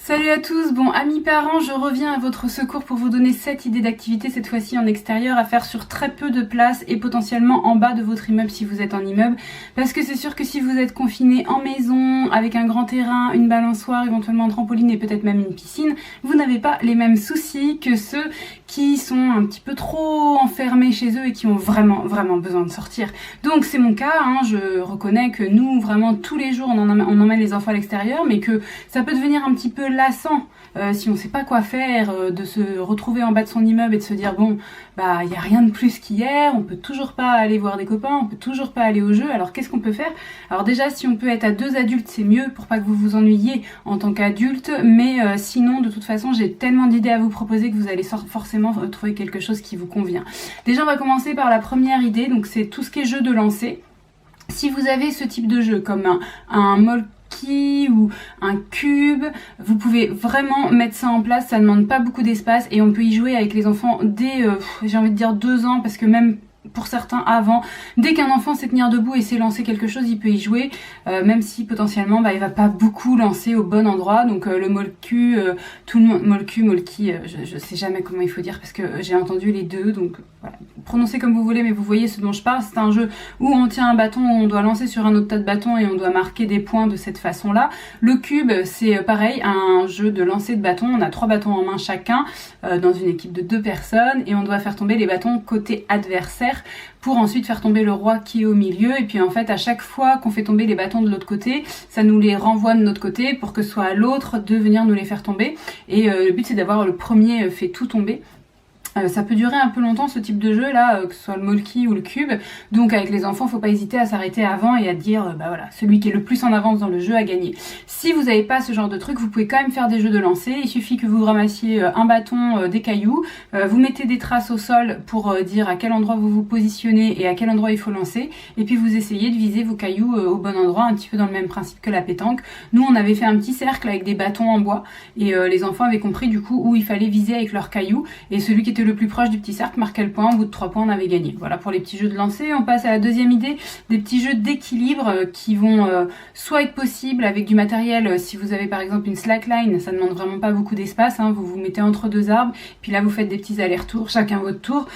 Salut à tous, bon amis parents, je reviens à votre secours pour vous donner 7 idées d'activités, cette fois-ci en extérieur, à faire sur très peu de place et potentiellement en bas de votre immeuble si vous êtes en immeuble. Parce que c'est sûr que si vous êtes confiné en maison, avec un grand terrain, une balançoire, éventuellement un trampoline et peut-être même une piscine, vous n'avez pas les mêmes soucis que ceux qui sont un petit peu trop enfermés chez eux et qui ont vraiment besoin de sortir. Donc c'est mon cas, je reconnais que nous, vraiment tous les jours, on emmène les enfants à l'extérieur, mais que ça peut devenir un petit peu lassant si on sait pas quoi faire, de se retrouver en bas de son immeuble et de se dire bon bah il y a rien de plus qu'hier, on peut toujours pas aller voir des copains, on peut toujours pas aller au jeu, alors qu'est-ce qu'on peut faire? Alors déjà si on peut être à 2 adultes c'est mieux pour pas que vous vous ennuyiez en tant qu'adulte, mais sinon de toute façon j'ai tellement d'idées à vous proposer que vous allez forcément trouver quelque chose qui vous convient. Déjà on va commencer par la première idée, donc c'est tout ce qui est jeu de lancer. Si vous avez ce type de jeu comme un molki ou un cube, vous pouvez vraiment mettre ça en place, ça ne demande pas beaucoup d'espace et on peut y jouer avec les enfants dès, j'ai envie de dire 2 ans, parce que même pour certains avant, dès qu'un enfant sait tenir debout et sait lancer quelque chose, il peut y jouer, même si potentiellement il va pas beaucoup lancer au bon endroit. Donc le molki, tout le monde, molki, je sais jamais comment il faut dire parce que j'ai entendu les deux, donc voilà, prononcez comme vous voulez, mais vous voyez ce dont je parle. C'est un jeu où on tient un bâton, on doit lancer sur un autre tas de bâtons et on doit marquer des points de cette façon-là. Le cube, c'est pareil, un jeu de lancer de bâtons. On a 3 bâtons en main chacun dans une équipe de 2 personnes et on doit faire tomber les bâtons côté adversaire pour ensuite faire tomber le roi qui est au milieu. Et puis en fait à chaque fois qu'on fait tomber les bâtons de l'autre côté, ça nous les renvoie de notre côté pour que ce soit à l'autre de venir nous les faire tomber. Et le but c'est d'avoir le premier fait tout tomber. Ça peut durer un peu longtemps ce type de jeu là, que ce soit le molki ou le cube, donc avec les enfants faut pas hésiter à s'arrêter avant et à dire bah voilà, celui qui est le plus en avance dans le jeu a gagné. Si vous n'avez pas ce genre de truc, vous pouvez quand même faire des jeux de lancer. Il suffit que vous ramassiez un bâton, des cailloux, vous mettez des traces au sol pour dire à quel endroit vous vous positionnez et à quel endroit il faut lancer, et puis vous essayez de viser vos cailloux au bon endroit, un petit peu dans le même principe que la pétanque. Nous on avait fait un petit cercle avec des bâtons en bois et les enfants avaient compris du coup où il fallait viser avec leurs cailloux, et celui qui était le plus proche du petit cercle marquait le point, au bout de 3 points on avait gagné. Voilà pour les petits jeux de lancer. On passe à la deuxième idée, des petits jeux d'équilibre qui vont soit être possibles avec du matériel, si vous avez par exemple une slackline, ça ne demande vraiment pas beaucoup d'espace, vous vous mettez entre 2 arbres, puis là vous faites des petits allers-retours, chacun votre tour.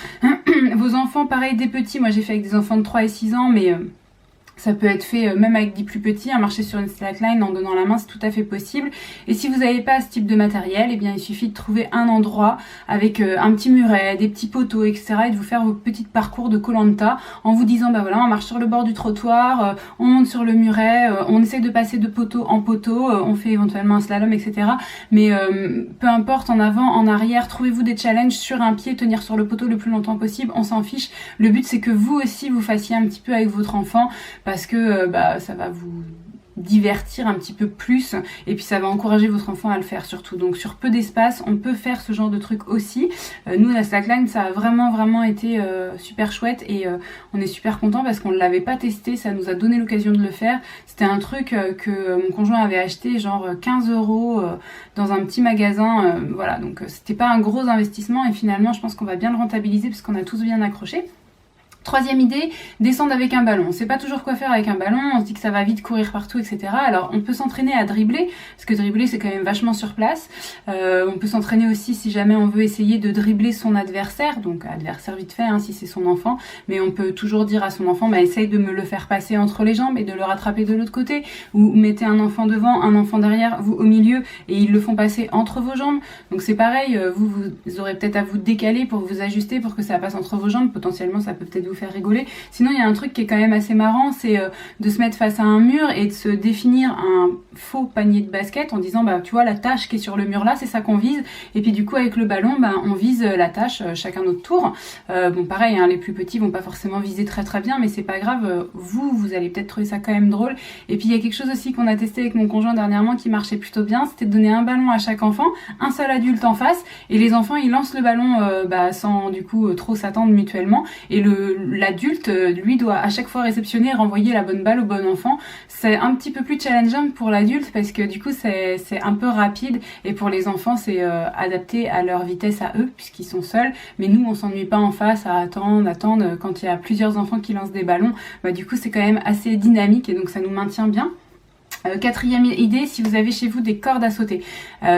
Vos enfants pareil, des petits, moi j'ai fait avec des enfants de 3 et 6 ans, mais ça peut être fait même avec des plus petits, marcher sur une slackline en donnant la main, c'est tout à fait possible. Et si vous n'avez pas ce type de matériel, eh bien il suffit de trouver un endroit avec un petit muret, des petits poteaux, etc. et de vous faire vos petits parcours de Koh-Lanta en vous disant bah voilà, on marche sur le bord du trottoir, on monte sur le muret, on essaie de passer de poteau en poteau, on fait éventuellement un slalom, etc. Mais peu importe, en avant, en arrière, trouvez-vous des challenges sur un pied, tenir sur le poteau le plus longtemps possible, on s'en fiche. Le but c'est que vous aussi vous fassiez un petit peu avec votre enfant, parce que ça va vous divertir un petit peu plus et puis ça va encourager votre enfant à le faire surtout. Donc sur peu d'espace on peut faire ce genre de truc aussi. Nous la slackline ça a vraiment été super chouette et on est super content parce qu'on ne l'avait pas testé, ça nous a donné l'occasion de le faire. C'était un truc que mon conjoint avait acheté genre 15 € dans un petit magasin, voilà, donc c'était pas un gros investissement et finalement je pense qu'on va bien le rentabiliser parce qu'on a tous bien accroché. Troisième idée, descendre avec un ballon. On sait pas toujours quoi faire avec un ballon, on se dit que ça va vite courir partout, etc. Alors on peut s'entraîner à dribbler, parce que dribbler c'est quand même vachement sur place. On peut s'entraîner aussi si jamais on veut essayer de dribbler son adversaire, donc adversaire vite fait si c'est son enfant, mais on peut toujours dire à son enfant essaye de me le faire passer entre les jambes et de le rattraper de l'autre côté, ou mettez un enfant devant, un enfant derrière, vous au milieu, et ils le font passer entre vos jambes. Donc c'est pareil, vous aurez peut-être à vous décaler pour vous ajuster pour que ça passe entre vos jambes, potentiellement ça peut peut-être vous faire rigoler. Sinon il y a un truc qui est quand même assez marrant, c'est de se mettre face à un mur et de se définir un faux panier de basket en disant tu vois la tâche qui est sur le mur là, c'est ça qu'on vise, et puis du coup avec le ballon on vise la tâche chacun notre tour. Bon pareil, les plus petits vont pas forcément viser très bien, mais c'est pas grave, vous allez peut-être trouver ça quand même drôle. Et puis il y a quelque chose aussi qu'on a testé avec mon conjoint dernièrement qui marchait plutôt bien, c'était de donner un ballon à chaque enfant, un seul adulte en face, et les enfants ils lancent le ballon sans du coup trop s'attendre mutuellement, et l'adulte lui doit à chaque fois réceptionner et renvoyer la bonne balle au bon enfant. C'est un petit peu plus challengeant pour l'adulte parce que du coup c'est un peu rapide, et pour les enfants c'est adapté à leur vitesse à eux puisqu'ils sont seuls, mais nous on s'ennuie pas en face à attendre quand il y a plusieurs enfants qui lancent des ballons. Du coup c'est quand même assez dynamique et donc ça nous maintient bien. Quatrième idée, si vous avez chez vous des cordes à sauter.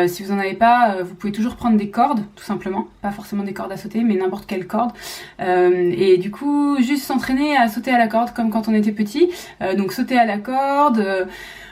Si vous en avez pas, vous pouvez toujours prendre des cordes, tout simplement. Pas forcément des cordes à sauter, mais n'importe quelle corde. Et du coup, juste s'entraîner à sauter à la corde comme quand on était petit. Donc sauter à la corde,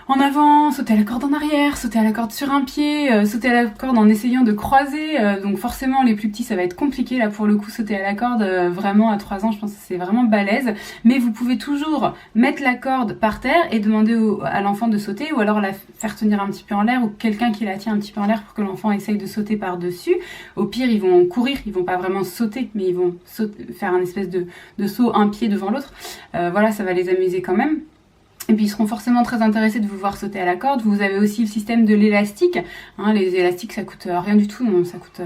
en avant, sauter à la corde en arrière, sauter à la corde sur un pied, sauter à la corde en essayant de croiser. Donc forcément, les plus petits, ça va être compliqué. Là, pour le coup, sauter à la corde, vraiment à 3 ans, je pense que c'est vraiment balèze. Mais vous pouvez toujours mettre la corde par terre et demander à l'enfant de sauter, ou alors la faire tenir un petit peu en l'air, ou quelqu'un qui la tient un petit peu en l'air pour que l'enfant essaye de sauter par-dessus. Au pire, ils vont courir, ils vont pas vraiment sauter, mais ils vont faire un espèce de saut, un pied devant l'autre. Voilà, ça va les amuser quand même. Et puis ils seront forcément très intéressés de vous voir sauter à la corde. Vous avez aussi le système de l'élastique. Les élastiques, ça coûte rien du tout, donc ça coûte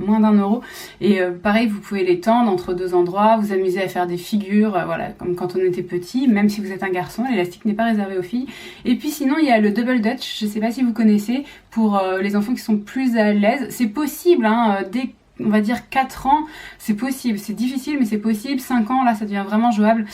moins d'1 €. Et pareil, vous pouvez les tendre entre 2 endroits, vous amuser à faire des figures, voilà, comme quand on était petit. Même si vous êtes un garçon, l'élastique n'est pas réservé aux filles. Et puis sinon, il y a le double dutch. Je sais pas si vous connaissez, pour les enfants qui sont plus à l'aise. C'est possible, dès on va dire 4 ans, c'est possible, c'est difficile mais c'est possible. 5 ans, là ça devient vraiment jouable.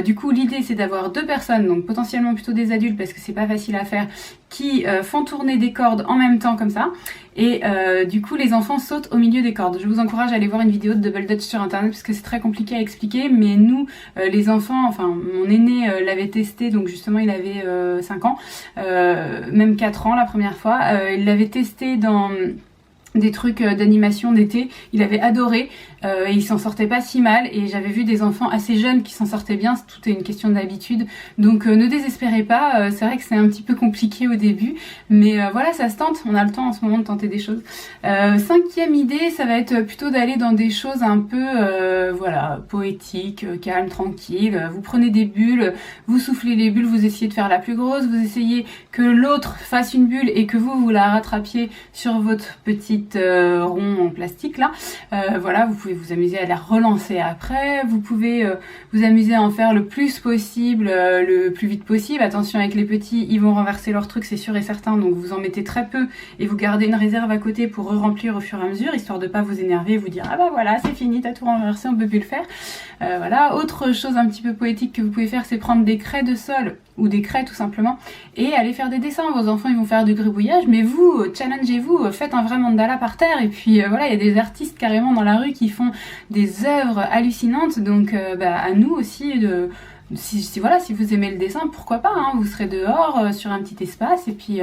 Du coup l'idée c'est d'avoir 2 personnes, donc potentiellement plutôt des adultes parce que c'est pas facile à faire, qui font tourner des cordes en même temps comme ça, et du coup les enfants sautent au milieu des cordes. Je vous encourage à aller voir une vidéo de double dutch sur internet parce que c'est très compliqué à expliquer, mais nous les enfants, enfin mon aîné l'avait testé, donc justement il avait 5 ans, même 4 ans la première fois, il l'avait testé dans des trucs d'animation d'été, il avait adoré, et il s'en sortait pas si mal, et j'avais vu des enfants assez jeunes qui s'en sortaient bien. Tout est une question d'habitude, donc ne désespérez pas. C'est vrai que c'est un petit peu compliqué au début, mais voilà, ça se tente, on a le temps en ce moment de tenter des choses. 5e idée, ça va être plutôt d'aller dans des choses un peu voilà, poétiques, calmes, tranquilles. Vous prenez des bulles, vous soufflez les bulles, vous essayez de faire la plus grosse, vous essayez que l'autre fasse une bulle et que vous la rattrapiez sur votre petite rond en plastique là. Voilà, vous pouvez vous amuser à la relancer après, vous pouvez vous amuser à en faire le plus possible, le plus vite possible. Attention avec les petits, ils vont renverser leur truc, c'est sûr et certain, donc vous en mettez très peu et vous gardez une réserve à côté pour remplir au fur et à mesure, histoire de pas vous énerver et vous dire ah bah voilà c'est fini, t'as tout renversé, on peut plus le faire. Voilà, autre chose un petit peu poétique que vous pouvez faire, c'est prendre des craies de sol ou des craies tout simplement et aller faire des dessins. Vos enfants ils vont faire du gribouillage, mais vous challengez-vous, faites un vrai mandala par terre, et puis voilà, il y a des artistes carrément dans la rue qui font des œuvres hallucinantes, donc à nous aussi de si vous aimez le dessin, pourquoi pas, vous serez dehors sur un petit espace, et puis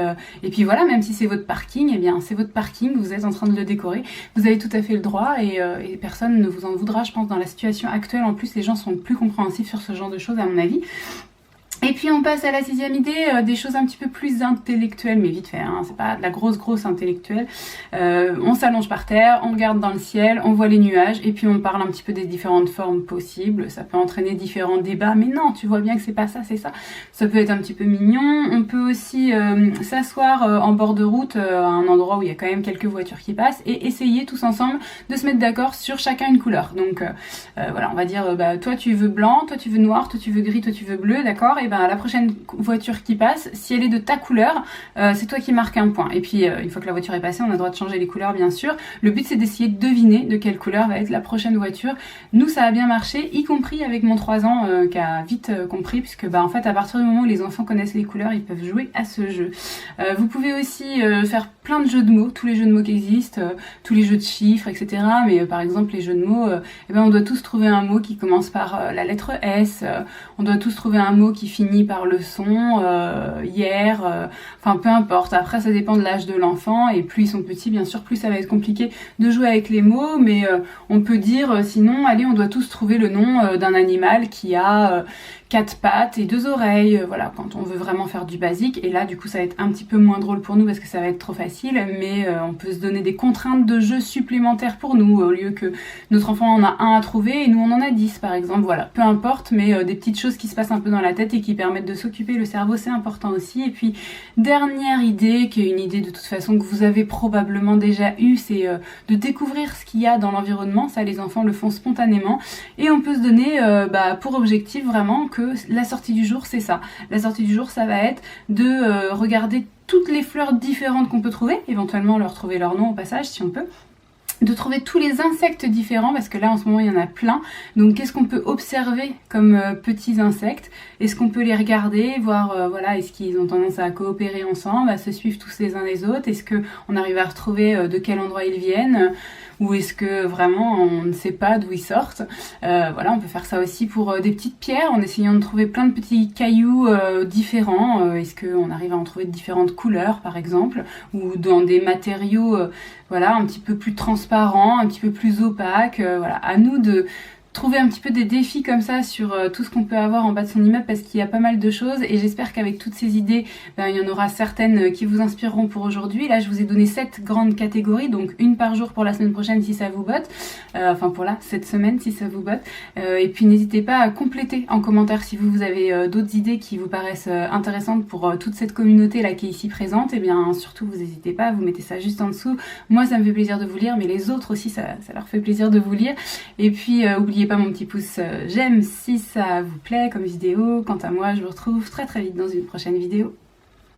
voilà, même si c'est votre parking, eh bien c'est votre parking, vous êtes en train de le décorer, vous avez tout à fait le droit, et personne ne vous en voudra. Je pense dans la situation actuelle, en plus les gens sont plus compréhensifs sur ce genre de choses à mon avis. Et puis on passe à la 6e idée, des choses un petit peu plus intellectuelles, mais vite fait, c'est pas de la grosse intellectuelle. On s'allonge par terre, on regarde dans le ciel, on voit les nuages, et puis on parle un petit peu des différentes formes possibles. Ça peut entraîner différents débats, mais non, tu vois bien que c'est pas ça, c'est ça. Ça peut être un petit peu mignon. On peut aussi s'asseoir en bord de route, à un endroit où il y a quand même quelques voitures qui passent, et essayer tous ensemble de se mettre d'accord sur chacun une couleur. Donc voilà, on va dire, toi tu veux blanc, toi tu veux noir, toi tu veux gris, toi tu veux bleu, d'accord ? Et la prochaine voiture qui passe, si elle est de ta couleur, c'est toi qui marques un point. Et puis une fois que la voiture est passée, on a le droit de changer les couleurs bien sûr. Le but c'est d'essayer de deviner de quelle couleur va être la prochaine voiture. Nous ça a bien marché, y compris avec mon 3 ans qui a vite compris, puisque en fait à partir du moment où les enfants connaissent les couleurs, ils peuvent jouer à ce jeu. Vous pouvez aussi faire plein de jeux de mots, tous les jeux de mots qui existent, tous les jeux de chiffres, etc. Mais par exemple les jeux de mots, on doit tous trouver un mot qui commence par la lettre S, on doit tous trouver un mot qui finit par le son, hier, enfin peu importe. Après ça dépend de l'âge de l'enfant, et plus ils sont petits bien sûr, plus ça va être compliqué de jouer avec les mots, mais on peut dire sinon, allez, on doit tous trouver le nom d'un animal qui a 4 pattes et 2 oreilles, voilà, quand on veut vraiment faire du basique. Et là du coup ça va être un petit peu moins drôle pour nous parce que ça va être trop facile, mais on peut se donner des contraintes de jeu supplémentaires pour nous, au lieu que notre enfant en a un à trouver et nous on en a 10 par exemple. Voilà, peu importe, mais des petites choses qui se passent un peu dans la tête et qui permettent de s'occuper le cerveau, c'est important aussi. Et puis dernière idée, qui est une idée de toute façon que vous avez probablement déjà eue, c'est de découvrir ce qu'il y a dans l'environnement. Ça les enfants le font spontanément, et on peut se donner pour objectif vraiment que la sortie du jour c'est ça. La sortie du jour ça va être de regarder toutes les fleurs différentes qu'on peut trouver, éventuellement leur trouver leur nom au passage si on peut, de trouver tous les insectes différents, parce que là en ce moment il y en a plein. Donc qu'est-ce qu'on peut observer comme petits insectes? Est-ce qu'on peut les regarder, voir voilà, est-ce qu'ils ont tendance à coopérer ensemble, à se suivre tous les uns les autres? Est-ce qu'on arrive à retrouver de quel endroit ils viennent? Ou est-ce que vraiment on ne sait pas d'où ils sortent? Voilà, on peut faire ça aussi pour des petites pierres, en essayant de trouver plein de petits cailloux différents. Est-ce qu'on arrive à en trouver de différentes couleurs par exemple, ou dans des matériaux voilà, un petit peu plus transparents, un petit peu plus opaques. Voilà, à nous de trouver un petit peu des défis comme ça sur tout ce qu'on peut avoir en bas de son immeuble, parce qu'il y a pas mal de choses, et j'espère qu'avec toutes ces idées, il y en aura certaines qui vous inspireront pour aujourd'hui. Là je vous ai donné 7 grandes catégories, donc une par jour pour la semaine prochaine si ça vous botte, enfin pour là, cette semaine si ça vous botte, et puis n'hésitez pas à compléter en commentaire si vous avez d'autres idées qui vous paraissent intéressantes pour toute cette communauté là qui est ici présente. Et bien surtout vous n'hésitez pas, vous mettez ça juste en dessous. Moi ça me fait plaisir de vous lire, mais les autres aussi ça leur fait plaisir de vous lire. Et puis n'oubliez pas mon petit pouce j'aime si ça vous plaît comme vidéo. Quant à moi, je vous retrouve très très vite dans une prochaine vidéo.